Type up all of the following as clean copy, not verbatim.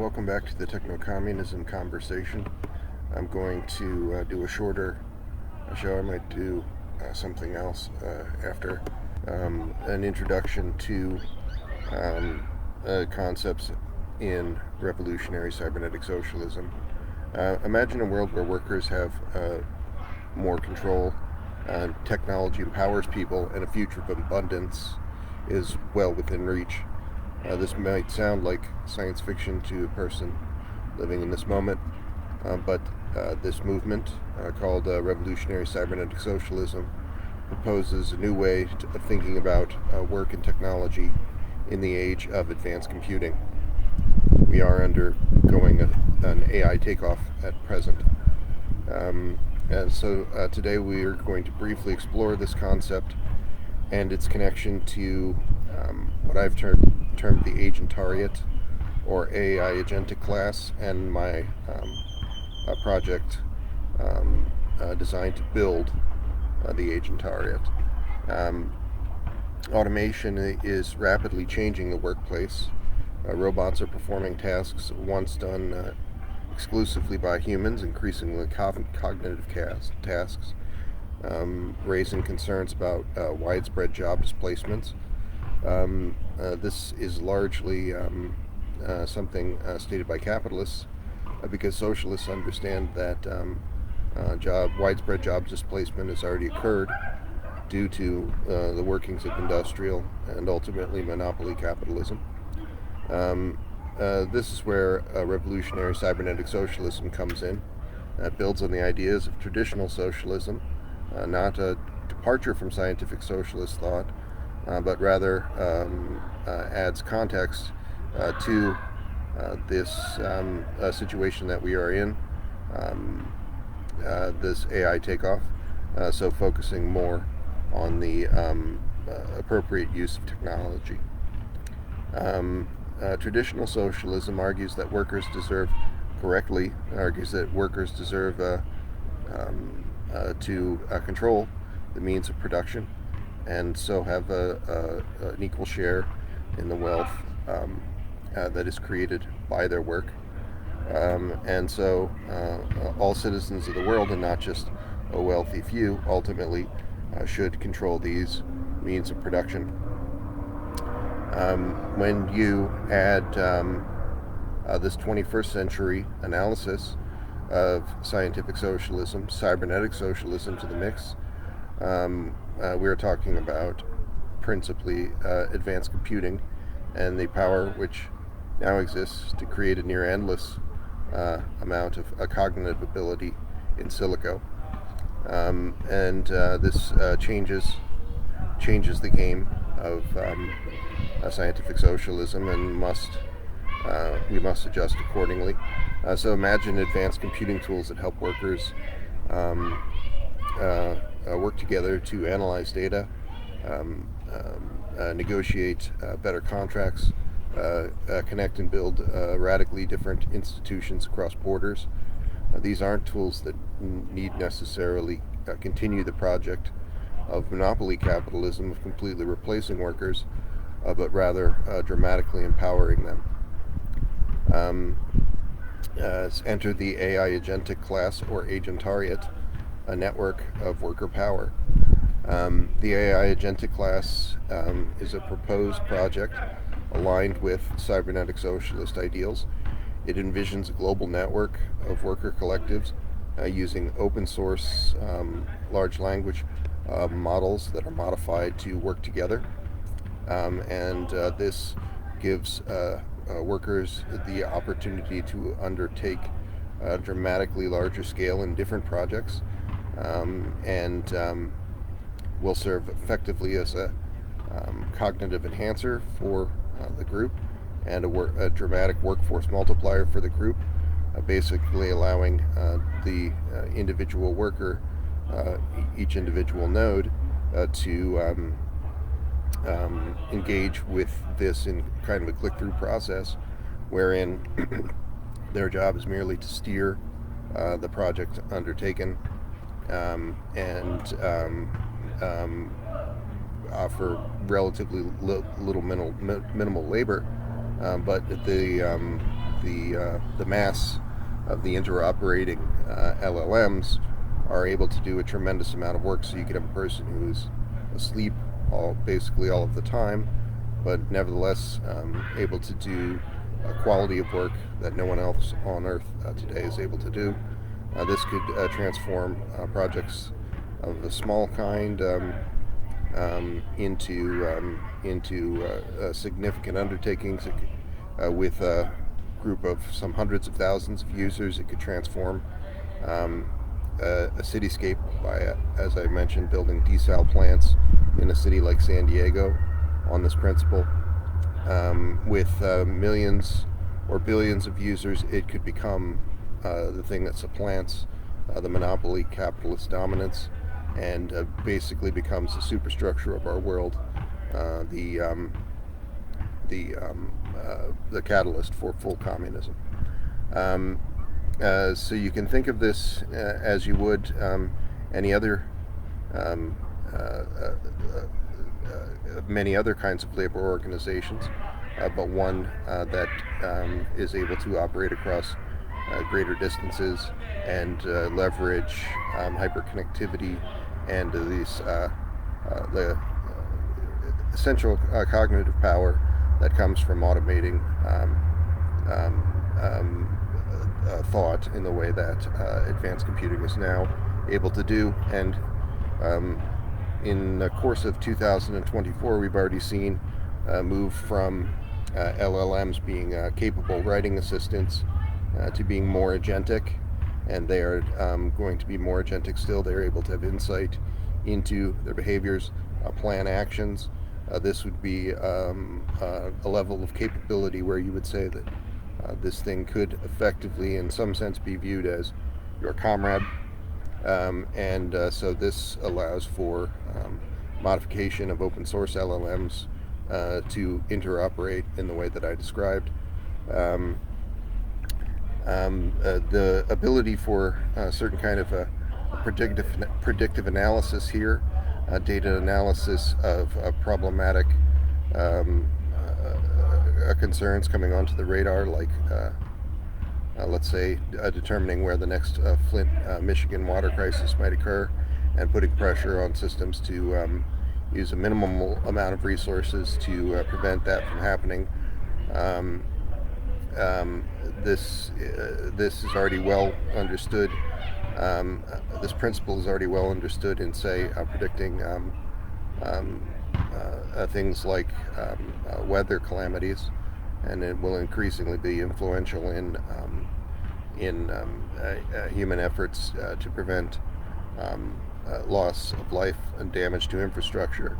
Welcome back to the techno-communism conversation. I'm going to do a shorter show. I might do something else after an introduction to concepts in revolutionary cybernetic socialism. Imagine a world where workers have more control, technology empowers people, and a future of abundance is well within reach. This might sound like science fiction to a person living in this moment, but this movement, called revolutionary cybernetic socialism, proposes a new way of thinking about work and technology in the age of advanced computing. We are undergoing an AI takeoff at present. And so today we are going to briefly explore this concept and its connection to what I've termed the agentariat, or AI agentic class, and my project designed to build the agentariat. Automation is rapidly changing the workplace. Robots are performing tasks once done exclusively by humans, increasingly cognitive tasks, raising concerns about widespread job displacements. This is largely something stated by capitalists, because socialists understand that widespread job displacement has already occurred due to the workings of industrial and ultimately monopoly capitalism. This is where revolutionary cybernetic socialism comes in. It builds on the ideas of traditional socialism, not a departure from scientific socialist thought, but rather adds context to this situation that we are in, this AI takeoff, so focusing more on the appropriate use of technology. Traditional socialism argues that workers deserve to control the means of production, and so have an equal share in the wealth that is created by their work. And so all citizens of the world, and not just a wealthy few, ultimately should control these means of production. When you add this 21st century analysis of scientific socialism, cybernetic socialism, to the mix, we're talking about principally advanced computing and the power which now exists to create a near endless amount of cognitive ability in silico. This changes the game of scientific socialism, and we must adjust accordingly. So imagine advanced computing tools that help workers work together to analyze data, negotiate better contracts, connect and build radically different institutions across borders. These aren't tools that need necessarily continue the project of monopoly capitalism, of completely replacing workers, but rather dramatically empowering them. Enter the AI agentic class, or agentariat, a network of worker power. The AI agentic class is a proposed project aligned with cybernetic socialist ideals. It envisions a global network of worker collectives using open source large language models that are modified to work together. This gives workers the opportunity to undertake dramatically larger scale in different projects, and will serve effectively as a cognitive enhancer for the group, and a dramatic workforce multiplier for the group, basically allowing the individual worker, each individual node, to engage with this in kind of a click-through process, wherein their job is merely to steer the project undertaken, and offer relatively little minimal labor, but the the mass of the interoperating LLMs are able to do a tremendous amount of work. So you could have a person who's asleep basically all of the time, but nevertheless able to do a quality of work that no one else on Earth today is able to do. This could transform projects of a small kind into significant undertakings. With a group of some hundreds of thousands of users, it could transform a cityscape by, as I mentioned, building desal plants in a city like San Diego on this principle. With millions or billions of users, it could become the thing that supplants the monopoly capitalist dominance and basically becomes the superstructure of our world, the catalyst for full communism. So you can think of this as you would any other many other kinds of labor organizations, but one that is able to operate across greater distances and leverage hyperconnectivity and the essential cognitive power that comes from automating thought in the way that advanced computing is now able to do. And in the course of 2024, we've already seen a move from LLMs being capable writing assistants to being more agentic, and they are going to be more agentic still. They're able to have insight into their behaviors, plan actions. This would be a level of capability where you would say that this thing could effectively, in some sense, be viewed as your comrade. So this allows for modification of open source LLMs to interoperate in the way that I described. The ability for a certain kind of a predictive analysis here, data analysis of problematic concerns coming onto the radar, like let's say determining where the next Flint, Michigan water crisis might occur, and putting pressure on systems to use a minimal amount of resources to prevent that from happening. This is already well understood. This principle is already well understood in, say, predicting things like weather calamities, and it will increasingly be influential in human efforts to prevent loss of life and damage to infrastructure.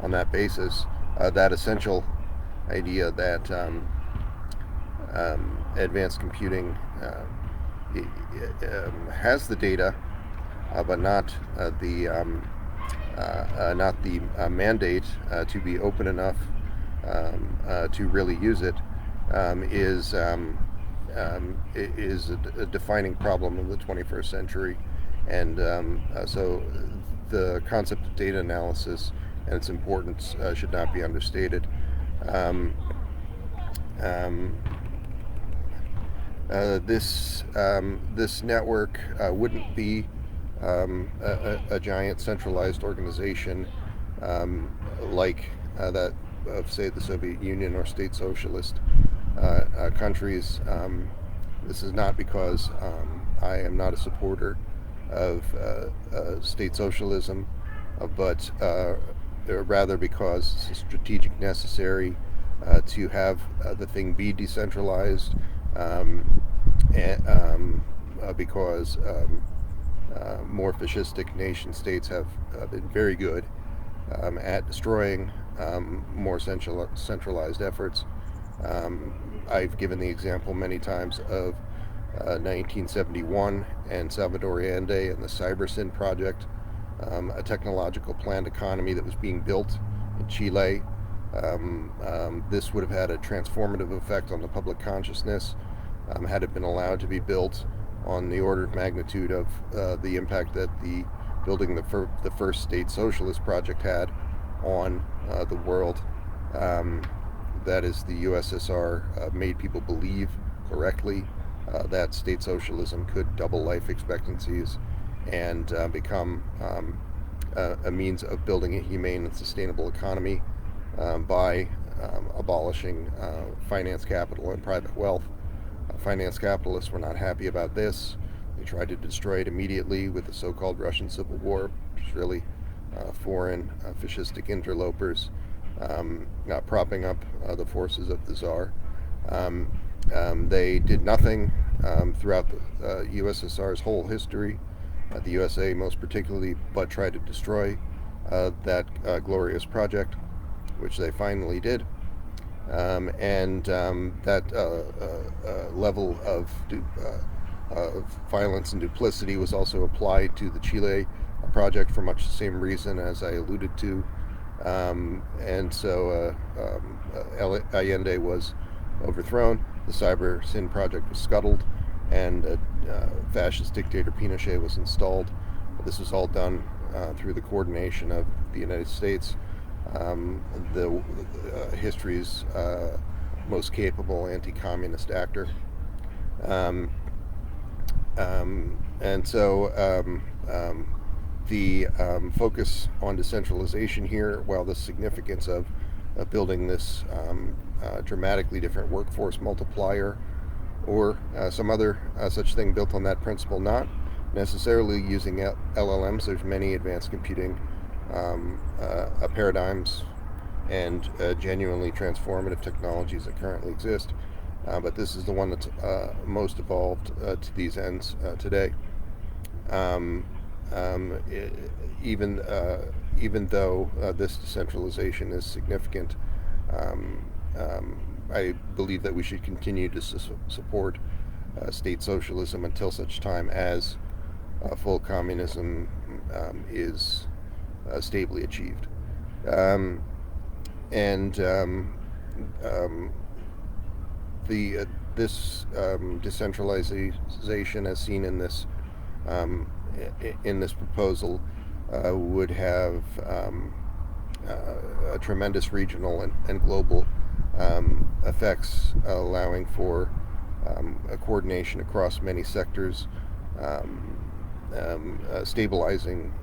On that basis, that essential idea that advanced computing has the data, but not the mandate to be open enough to really use it, is a defining problem of the 21st century. And so the concept of data analysis and its importance should not be understated. This network wouldn't be a giant centralized organization like that of, say, the Soviet Union or state socialist countries. This is not because I am not a supporter of state socialism, but rather because it's strategic necessary to have the thing be decentralized, because more fascistic nation states have been very good at destroying more centralized efforts. I've given the example many times of 1971 and Salvador Allende and the CyberSyn project, a technological planned economy that was being built in Chile. This would have had a transformative effect on the public consciousness had it been allowed to be built on the order of magnitude of the impact that the building the first state socialist project had on the world. That is, the USSR made people believe correctly, that state socialism could double life expectancies and become a means of building a humane and sustainable economy by abolishing finance capital and private wealth. Finance capitalists were not happy about this. They tried to destroy it immediately with the so-called Russian Civil War, which is really foreign fascistic interlopers propping up the forces of the Tsar. They did nothing throughout the USSR's whole history, the USA most particularly, but tried to destroy that glorious project, which they finally did. That level of violence and duplicity was also applied to the Chile project for much the same reason as I alluded to. Allende was overthrown, the CyberSyn project was scuttled, and fascist dictator Pinochet was installed. This was all done through the coordination of the United States, history's most capable anti-communist actor. The focus on decentralization here, while the significance of building this dramatically different workforce multiplier or some other such thing built on that principle, not necessarily using LLMs. There's many advanced computing paradigms and genuinely transformative technologies that currently exist, but this is the one that's most evolved to these ends today. Even though this decentralization is significant, I believe that we should continue to support state socialism until such time as full communism is stably achieved. This decentralization, as seen in this proposal, would have a tremendous regional and global effects, allowing for a coordination across many sectors, stabilizing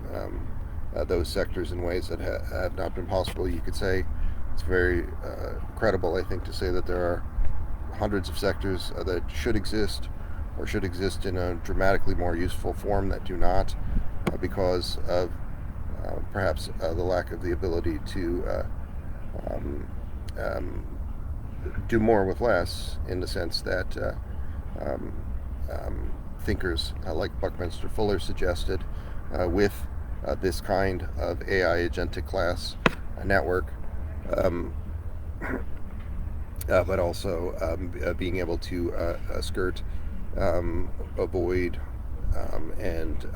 those sectors in ways that have not been possible. You could say it's very credible, I think, to say that there are hundreds of sectors that should exist or should exist in a dramatically more useful form that do not, because of perhaps the lack of the ability to do more with less, in the sense that thinkers like Buckminster Fuller suggested with this kind of AI agentic class network, but also being able to skirt, avoid, and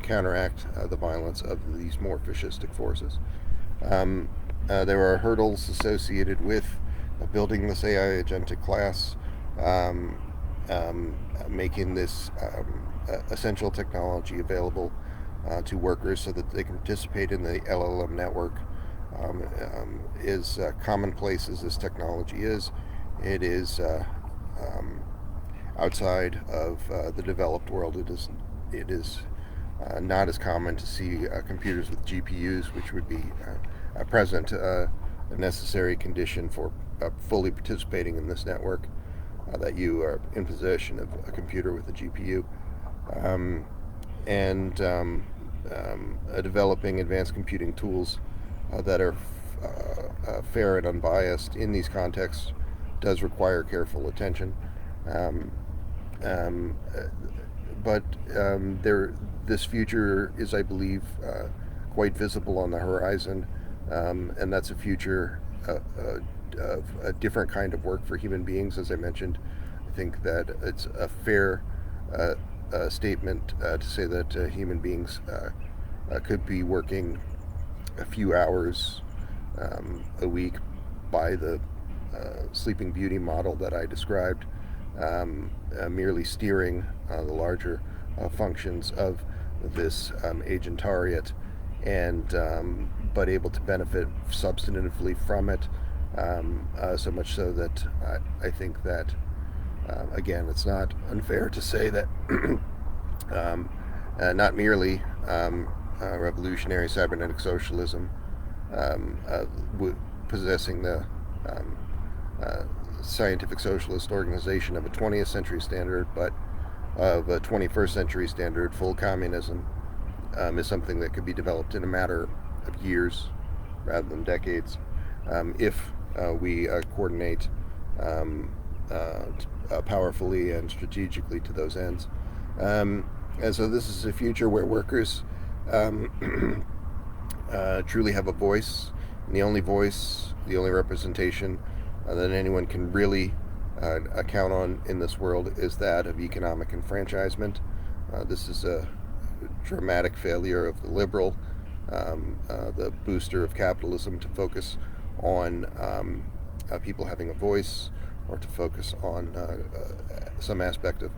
counteract the violence of these more fascistic forces. There are hurdles associated with building this AI agentic class, making this essential technology available to workers so that they can participate in the LLM network. Is commonplace as this technology is, it is outside of the developed world. It is not as common to see computers with GPUs, which would be present, a necessary condition for fully participating in this network, that you are in possession of a computer with a GPU, developing advanced computing tools that are fair and unbiased in these contexts does require careful attention. This future is, I believe, quite visible on the horizon, and that's a future of a different kind of work for human beings. As I mentioned, I think that it's a fair statement to say that human beings could be working a few hours a week by the Sleeping Beauty model that I described, merely steering the larger functions of this agentariat, and but able to benefit substantively from it So much so that I think that, again, it's not unfair to say that not merely revolutionary cybernetic socialism possessing the um, uh, scientific socialist organization of a 20th century standard, but of a 21st century standard, full communism, is something that could be developed in a matter of years rather than decades, if we coordinate powerfully and strategically to those ends. And so this is a future where workers truly have a voice, and the only voice, the only representation that anyone can really count on in this world is that of economic enfranchisement. This is a dramatic failure of the liberal, the booster of capitalism, to focus on people having a voice, or to focus on some aspect of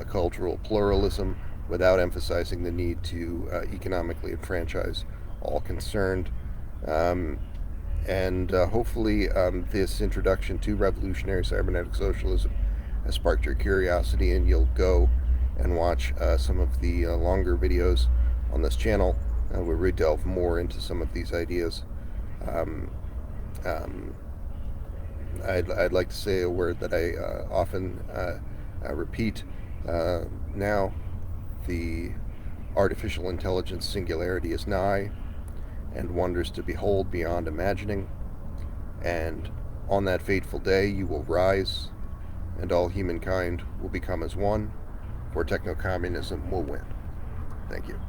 cultural pluralism, without emphasizing the need to economically enfranchise all concerned. And hopefully this introduction to revolutionary cybernetic socialism has sparked your curiosity, and you'll go and watch some of the longer videos on this channel where we delve more into some of these ideas. Um, um, I'd like to say a word that I often repeat now. The artificial intelligence singularity is nigh, and wonders to behold beyond imagining. And on that fateful day you will rise, and all humankind will become as one, for techno-communism will win. Thank you.